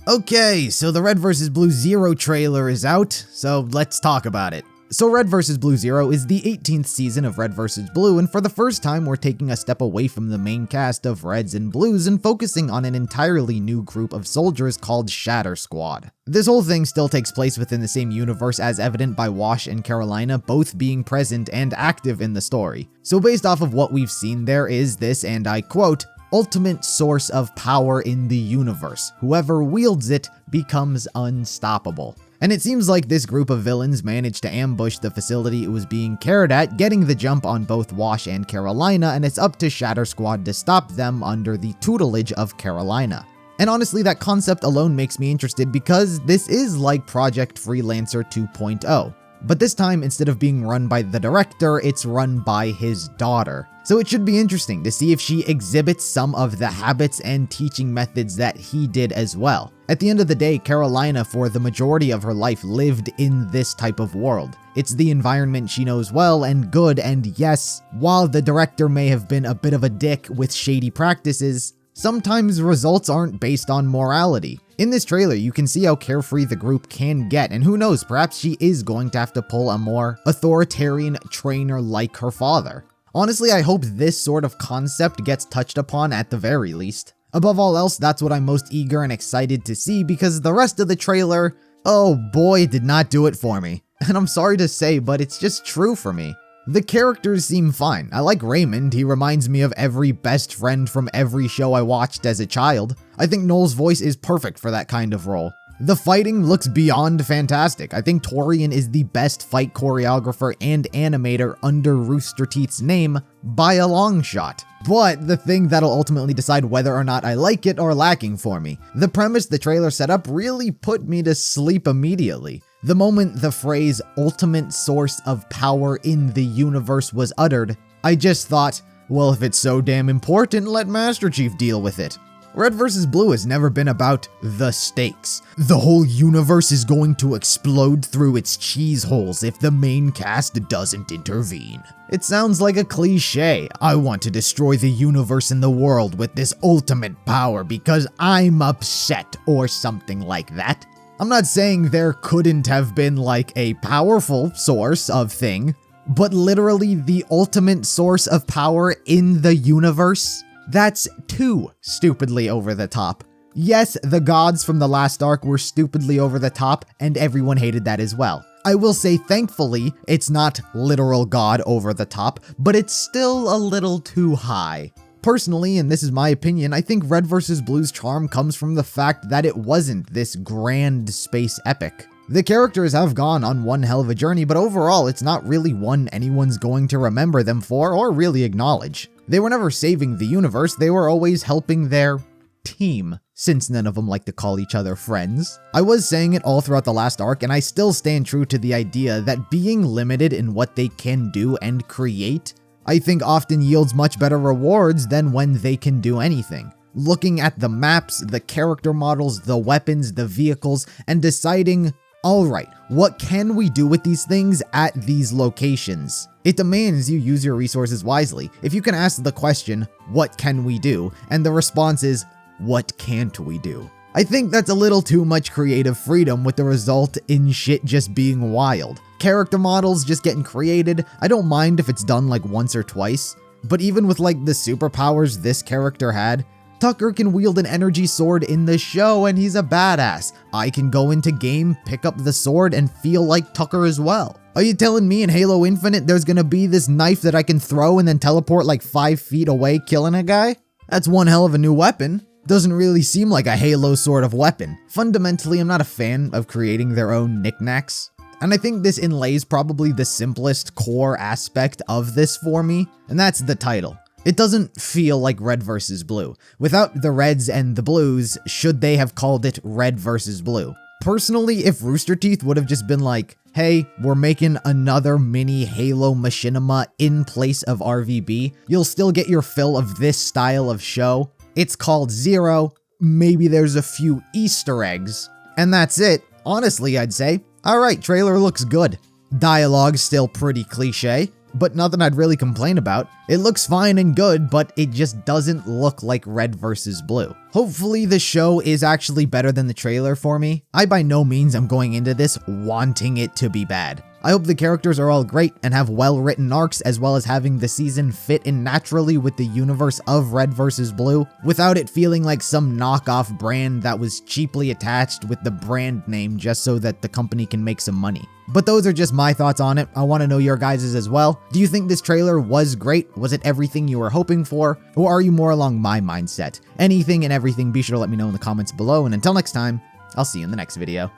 Okay, so the Red vs. Blue Zero trailer is out, so let's talk about it. So Red vs. Blue Zero is the 18th season of Red vs. Blue, and for the first time we're taking a step away from the main cast of Reds and Blues and focusing on an entirely new group of soldiers called Shatter Squad. This whole thing still takes place within the same universe as evident by Wash and Carolina both being present and active in the story. So based off of what we've seen, there is this, and I quote, ultimate source of power in the universe. Whoever wields it becomes unstoppable. And it seems like this group of villains managed to ambush the facility it was being carried at, getting the jump on both Wash and Carolina, and it's up to Shatter Squad to stop them under the tutelage of Carolina. And honestly, that concept alone makes me interested because this is like Project Freelancer 2.0. But this time, instead of being run by the director, it's run by his daughter. So it should be interesting to see if she exhibits some of the habits and teaching methods that he did as well. At the end of the day, Carolina, for the majority of her life, lived in this type of world. It's the environment she knows well and good, and yes, while the director may have been a bit of a dick with shady practices, sometimes results aren't based on morality. In this trailer, you can see how carefree the group can get, and who knows, perhaps she is going to have to pull a more authoritarian trainer like her father. Honestly, I hope this sort of concept gets touched upon at the very least. Above all else, that's what I'm most eager and excited to see because the rest of the trailer, oh boy, did not do it for me. And I'm sorry to say, but it's just true for me. The characters seem fine. I like Raymond, he reminds me of every best friend from every show I watched as a child. I think Noel's voice is perfect for that kind of role. The fighting looks beyond fantastic. I think Torian is the best fight choreographer and animator under Rooster Teeth's name by a long shot. But the thing that'll ultimately decide whether or not I like it are lacking for me. The premise the trailer set up really put me to sleep immediately. The moment the phrase ultimate source of power in the universe was uttered, I just thought, well, if it's so damn important, let Master Chief deal with it. Red vs. Blue has never been about the stakes. The whole universe is going to explode through its cheese holes if the main cast doesn't intervene. It sounds like a cliche. I want to destroy the universe and the world with this ultimate power because I'm upset or something like that. I'm not saying there couldn't have been like a powerful source of thing, but literally the ultimate source of power in the universe? That's too stupidly over the top. Yes, the gods from the last arc were stupidly over the top, and everyone hated that as well. I will say thankfully, it's not literal god over the top, but it's still a little too high. Personally, and this is my opinion, I think Red vs. Blue's charm comes from the fact that it wasn't this grand space epic. The characters have gone on one hell of a journey, but overall it's not really one anyone's going to remember them for or really acknowledge. They were never saving the universe, they were always helping their team, since none of them like to call each other friends. I was saying it all throughout the last arc, and I still stand true to the idea that being limited in what they can do and create, I think often yields much better rewards than when they can do anything. Looking at the maps, the character models, the weapons, the vehicles, and deciding, alright, what can we do with these things at these locations? It demands you use your resources wisely. If you can ask the question, what can we do? And the response is, what can't we do? I think that's a little too much creative freedom with the result in shit just being wild. Character models just getting created, I don't mind if it's done like once or twice, but even with like the superpowers this character had, Tucker can wield an energy sword in the show and he's a badass. I can go into game, pick up the sword, and feel like Tucker as well. Are you telling me in Halo Infinite there's gonna be this knife that I can throw and then teleport like 5 feet away killing a guy? That's one hell of a new weapon. Doesn't really seem like a Halo sort of weapon. Fundamentally, I'm not a fan of creating their own knickknacks. And I think this inlays probably the simplest core aspect of this for me, and that's the title. It doesn't feel like Red vs. Blue. Without the Reds and the Blues, should they have called it Red vs. Blue? Personally, if Rooster Teeth would have just been like, hey, we're making another mini Halo machinima in place of RVB, you'll still get your fill of this style of show. It's called Zero, maybe there's a few Easter eggs, and that's it. Honestly, I'd say, alright, trailer looks good. Dialogue's still pretty cliche. but nothing I'd really complain about. It looks fine and good, but it just doesn't look like Red vs. Blue. Hopefully the show is actually better than the trailer for me. I by no means am going into this wanting it to be bad. I hope the characters are all great and have well-written arcs, as well as having the season fit in naturally with the universe of Red vs. Blue, without it feeling like some knockoff brand that was cheaply attached with the brand name just so that the company can make some money. But those are just my thoughts on it. I want to know your guys' as well. Do you think this trailer was great? Was it everything you were hoping for? Or are you more along my mindset? Anything and everything, be sure to let me know in the comments below, and until next time, I'll see you in the next video.